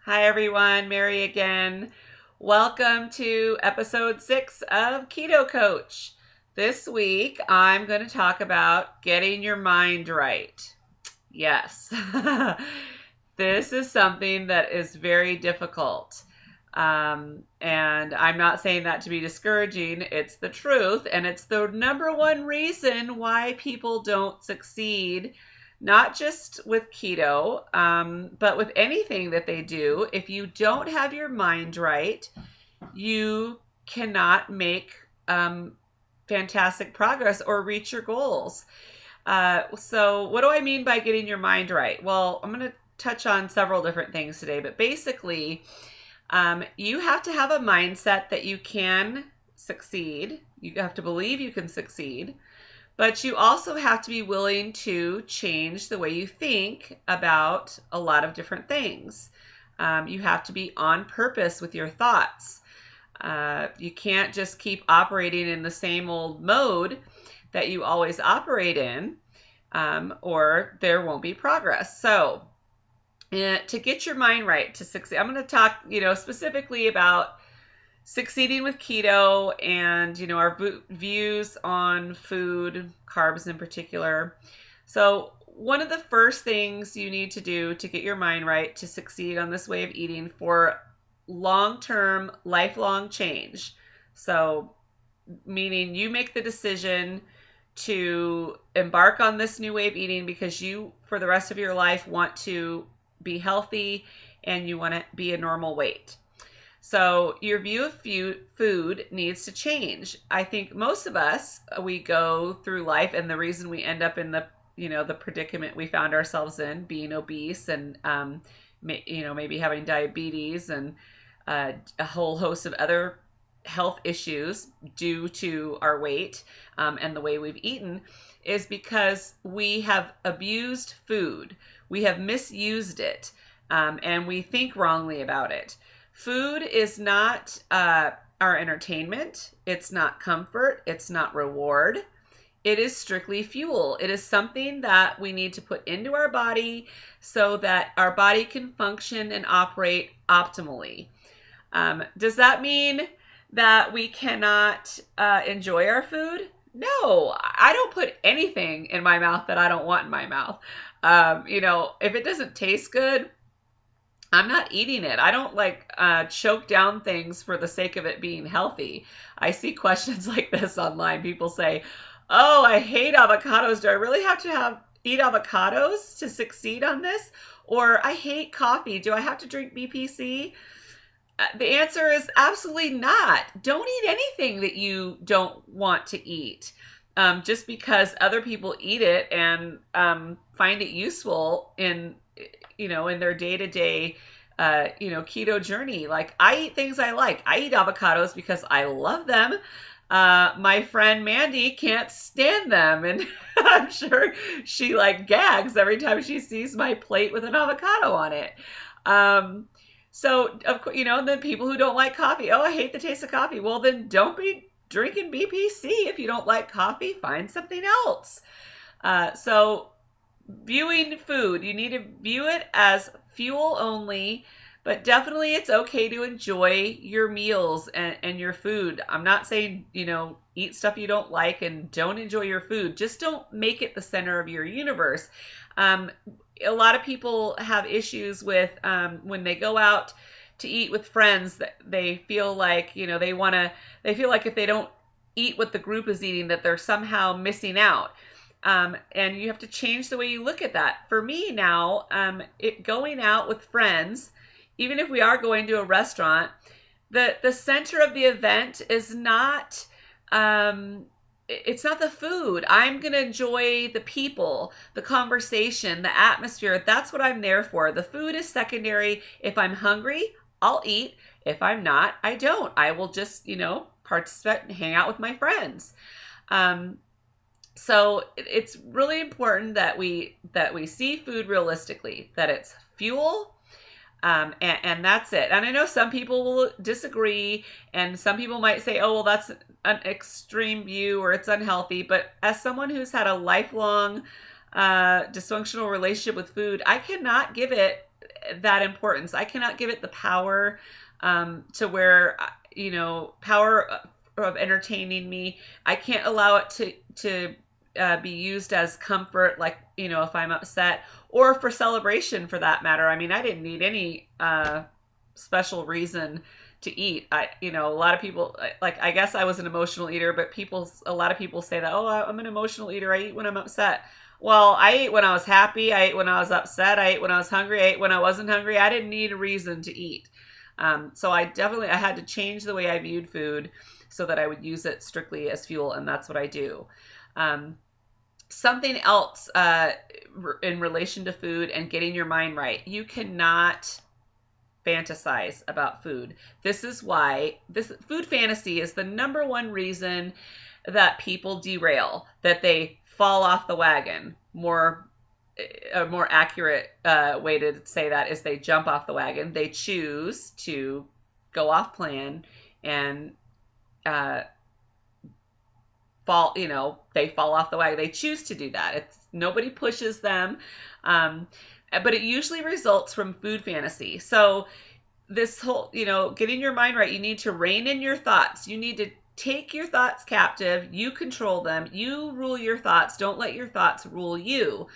Hi everyone, Mary again. Welcome to episode 6 of Keto Coach. This week I'm going to talk about getting your mind right. Yes, this is something that is very difficult. And I'm not saying that to be discouraging. It's the truth, and it's the number one reason why people don't succeed, not just with keto, but with anything that they do. If you don't have your mind right, you cannot make fantastic progress or reach your goals. So what do I mean by getting your mind right? Well, I'm going to touch on several different things today, but basically, you have to have a mindset that you can succeed. You have to believe you can succeed, but you also have to be willing to change the way you think about a lot of different things. You have to be on purpose with your thoughts. You can't just keep operating in the same old mode that you always operate in, or there won't be progress. So to get your mind right to succeed, I'm going to talk, specifically about succeeding with keto and, our views on food, carbs in particular. So one of the first things you need to do to get your mind right to succeed on this way of eating for long-term, lifelong change. So meaning you make the decision to embark on this new way of eating because you, for the rest of your life, want to be healthy and you want to be a normal weight. So your view of food needs to change. I think most of us, we go through life, and the reason we end up in the predicament we found ourselves in, being obese and maybe having diabetes and a whole host of other health issues due to our weight and the way we've eaten, is because we have abused food. We have misused it, and we think wrongly about it. Food is not our entertainment. It's not comfort. It's not reward. It is strictly fuel. It is something that we need to put into our body so that our body can function and operate optimally. Does that mean that we cannot enjoy our food? No, I don't put anything in my mouth that I don't want in my mouth. If it doesn't taste good, I'm not eating it. I don't choke down things for the sake of it being healthy. I see questions like this online. People say, "Oh, I hate avocados. Do I really have to eat avocados to succeed on this?" Or, "I hate coffee. Do I have to drink BPC?" The answer is absolutely not. Don't eat anything that you don't want to eat. Just because other people eat it and find it useful in their day-to-day keto journey. Like, I eat things I like. I eat avocados because I love them. My friend Mandy can't stand them, and I'm sure she gags every time she sees my plate with an avocado on it. So, of course, the people who don't like coffee, "Oh, I hate the taste of coffee." Well, then don't be drinking BPC. If you don't like coffee, find something else. So viewing food, you need to view it as fuel only, but definitely it's okay to enjoy your meals and your food. I'm not saying, eat stuff you don't like and don't enjoy your food. Just don't make it the center of your universe. A lot of people have issues with when they go out to eat with friends, that they feel like, they feel like if they don't eat what the group is eating, that they're somehow missing out. And you have to change the way you look at that. For me now, going out with friends, even if we are going to a restaurant, the center of the event is not, it's not the food. I'm going to enjoy the people, the conversation, the atmosphere. That's what I'm there for. The food is secondary. If I'm hungry, I'll eat. If I'm not, I don't. I will just, participate and hang out with my friends. So it's really important that we see food realistically, that it's fuel, and that's it. And I know some people will disagree, and some people might say, "Oh, well, that's an extreme view, or it's unhealthy." But as someone who's had a lifelong dysfunctional relationship with food, I cannot give it that importance. I cannot give it the power to where, power of entertaining me. I can't allow it to be used as comfort, like, if I'm upset, or for celebration for that matter. I mean, I didn't need any special reason to eat. A lot of people, like, I guess I was an emotional eater, but a lot of people say that, oh, I'm an emotional eater. I eat when I'm upset. Well, I ate when I was happy. I ate when I was upset. I ate when I was hungry. I ate when I wasn't hungry. I didn't need a reason to eat. So I had to change the way I viewed food so that I would use it strictly as fuel, and that's what I do. Something else in relation to food and getting your mind right. You cannot fantasize about food. This is why this food fantasy is the number one reason that people derail, that they fall off the wagon. A more accurate way to say that is they jump off the wagon. They choose to go off plan and they fall off the wagon. They choose to do that. Nobody pushes them. But it usually results from food fantasy. So this whole, getting your mind right, you need to rein in your thoughts. You need to take your thoughts captive. You control them. You rule your thoughts. Don't let your thoughts rule you.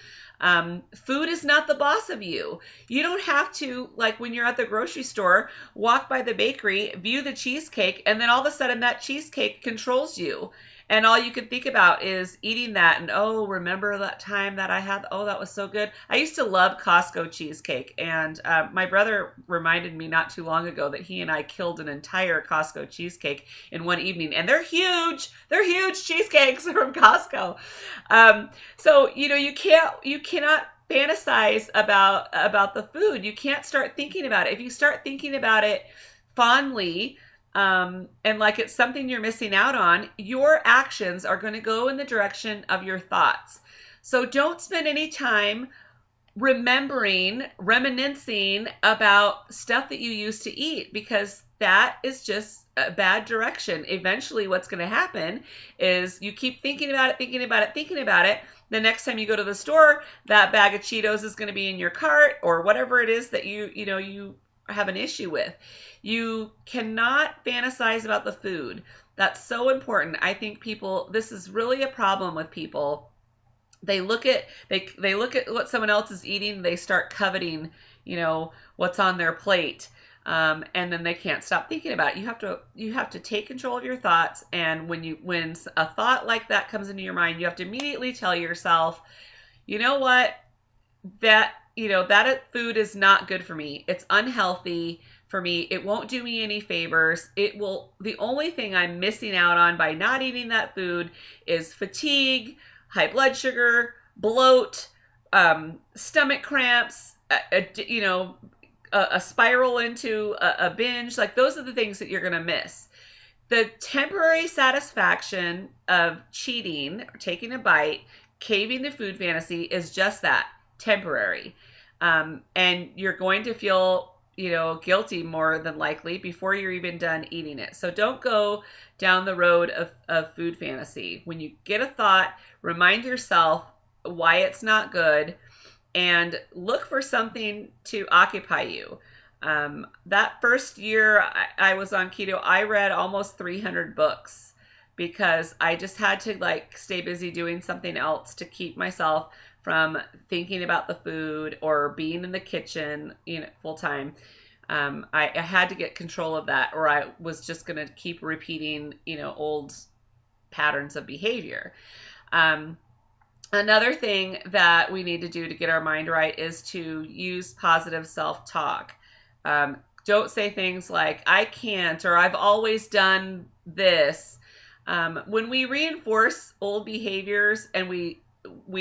Food is not the boss of you. You don't have to, like when you're at the grocery store, walk by the bakery, view the cheesecake, and then all of a sudden that cheesecake controls you. And all you can think about is eating that. And, oh, remember that time that I had? Oh, that was so good. I used to love Costco cheesecake. And my brother reminded me not too long ago that he and I killed an entire Costco cheesecake in one evening. And they're huge. They're huge cheesecakes from Costco. So, you cannot fantasize about the food. You can't start thinking about it. If you start thinking about it fondly, and like it's something you're missing out on, your actions are going to go in the direction of your thoughts. So don't spend any time reminiscing about stuff that you used to eat, because that is just a bad direction. Eventually what's going to happen is you keep thinking about it. The next time you go to the store, that bag of Cheetos is going to be in your cart, or whatever it is that you have an issue with. You cannot fantasize about the food. That's so important. I think this is really a problem with people. They look at what someone else is eating, they start coveting, what's on their plate. And then they can't stop thinking about it. You have to take control of your thoughts. And when a thought like that comes into your mind, you have to immediately tell yourself, you know what, that food is not good for me. It's unhealthy for me. It won't do me any favors. The only thing I'm missing out on by not eating that food is fatigue, high blood sugar, bloat, stomach cramps, a spiral into a binge. Like, those are the things that you're going to miss. The temporary satisfaction of cheating, or taking a bite, caving to food fantasy is just that, temporary. And you're going to feel, guilty more than likely before you're even done eating it. So don't go down the road of food fantasy. When you get a thought, remind yourself why it's not good, and look for something to occupy you. That first year I was on keto, I read almost 300 books because I just had to stay busy doing something else to keep myself from thinking about the food or being in the kitchen, full time. I had to get control of that, or I was just going to keep repeating, old patterns of behavior. Another thing that we need to do to get our mind right is to use positive self-talk. Don't say things like, I can't, or I've always done this. When we reinforce old behaviors and we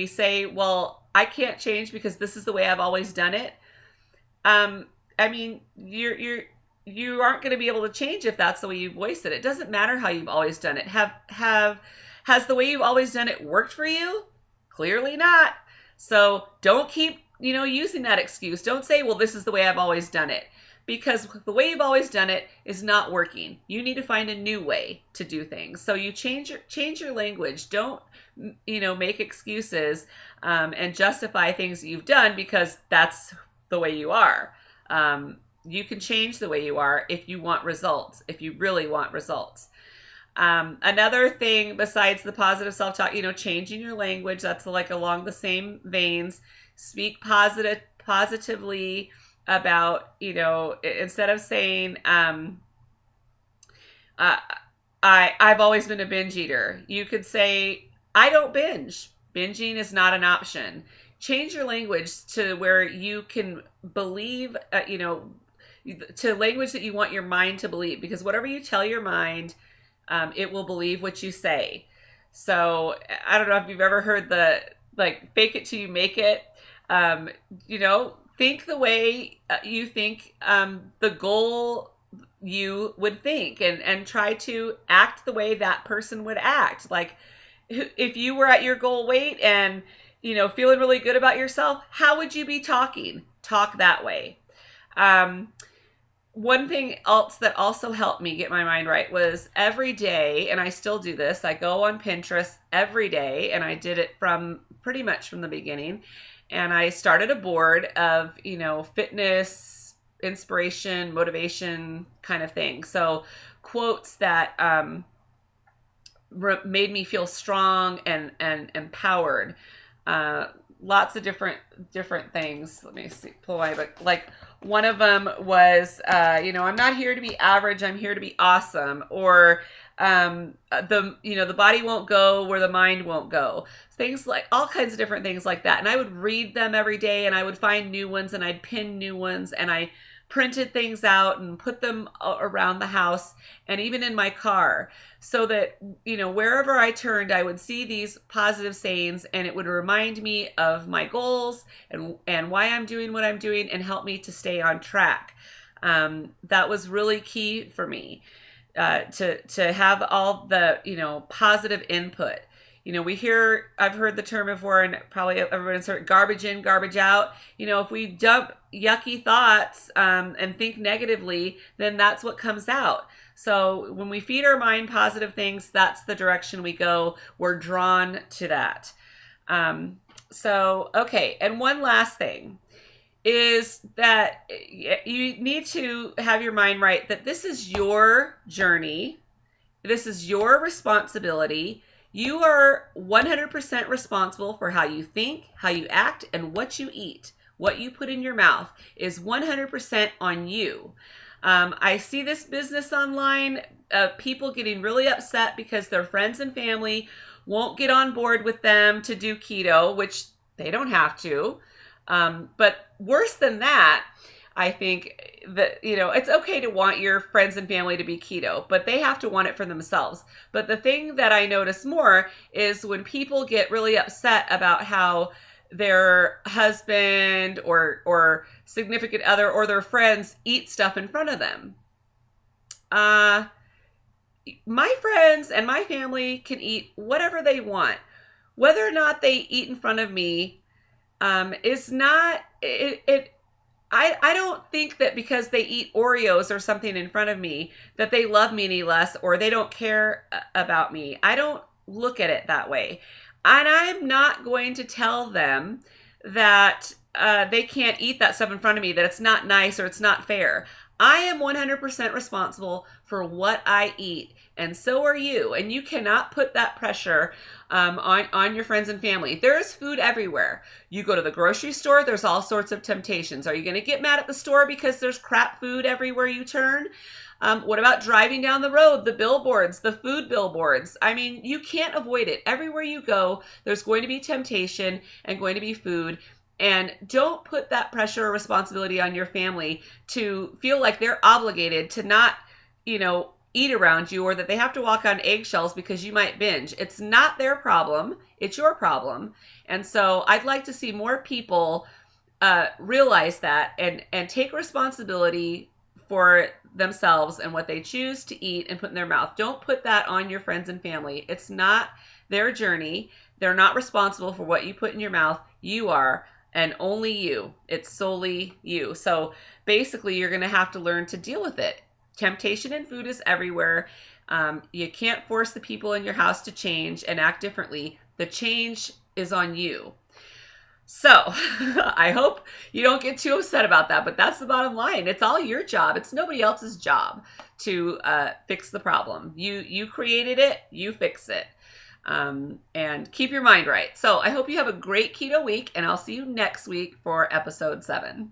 say, well, I can't change because this is the way I've always done it. You aren't going to be able to change if that's the way you voice it. It doesn't matter how you've always done it. Has the way you've always done it worked for you? Clearly not. So don't keep, using that excuse. Don't say, well, this is the way I've always done it, because the way you've always done it is not working. You need to find a new way to do things. So you change your language. Don't, make excuses and justify things that you've done because that's the way you are. You can change the way you are if you want results, if you really want results. Another thing besides the positive self-talk, changing your language, that's like along the same veins. Speak positively about, instead of saying, I've always been a binge eater, you could say, I don't binge. Binging is not an option. Change your language to where you can believe, to language that you want your mind to believe, because whatever you tell your mind, it will believe what you say. So I don't know if you've ever heard the fake it till you make it. Think the way you think the goal you would think, and try to act the way that person would act. Like if you were at your goal weight and feeling really good about yourself, how would you be talking? Talk that way. One thing else that also helped me get my mind right was every day, and I still do this, I go on Pinterest every day, and I did it from pretty much from the beginning, and I started a board of, fitness, inspiration, motivation kind of thing. So quotes that made me feel strong and empowered. Lots of different things. Let me see, pull my book. Like one of them was, I'm not here to be average, I'm here to be awesome. Or the body won't go where the mind won't go. Things like all kinds of different things like that. And I would read them every day, and I would find new ones, and I'd pin new ones, and I printed things out and put them around the house and even in my car, so that, wherever I turned, I would see these positive sayings, and it would remind me of my goals and why I'm doing what I'm doing, and help me to stay on track. That was really key for me, to have all the, positive input. I've heard the term before, and probably everyone's heard garbage in, garbage out. If we dump yucky thoughts and think negatively, then that's what comes out. So when we feed our mind positive things, that's the direction we go. We're drawn to that. Okay. And one last thing is that you need to have your mind right, that this is your journey. This is your responsibility. You are 100% responsible for how you think, how you act, and what you eat. What you put in your mouth is 100% on you. I see this business online, people getting really upset because their friends and family won't get on board with them to do keto, which they don't have to. But worse than that, I think that, it's okay to want your friends and family to be keto, but they have to want it for themselves. But the thing that I notice more is when people get really upset about how their husband or significant other or their friends eat stuff in front of them. My friends and my family can eat whatever they want. Whether or not they eat in front of me is not it. I don't think that because they eat Oreos or something in front of me that they love me any less, or they don't care about me. I don't look at it that way. And I'm not going to tell them that they can't eat that stuff in front of me, that it's not nice or it's not fair. I am 100% responsible for what I eat, and so are you. And you cannot put that pressure on your friends and family. There is food everywhere. You go to the grocery store, there's all sorts of temptations. Are you going to get mad at the store because there's crap food everywhere you turn? What about driving down the road, the billboards, the food billboards? I mean, you can't avoid it. Everywhere you go, there's going to be temptation and going to be food. And don't put that pressure or responsibility on your family to feel like they're obligated to not, eat around you, or that they have to walk on eggshells because you might binge. It's not their problem. It's your problem. And so I'd like to see more people realize that and take responsibility for themselves and what they choose to eat and put in their mouth. Don't put that on your friends and family. It's not their journey. They're not responsible for what you put in your mouth. You are, and only you. It's solely you. So basically, you're going to have to learn to deal with it. Temptation in food is everywhere. You can't force the people in your house to change and act differently. The change is on you. So I hope you don't get too upset about that, but that's the bottom line. It's all your job. It's nobody else's job to fix the problem. You created it, you fix it. And keep your mind right. So I hope you have a great keto week, and I'll see you next week for episode 7.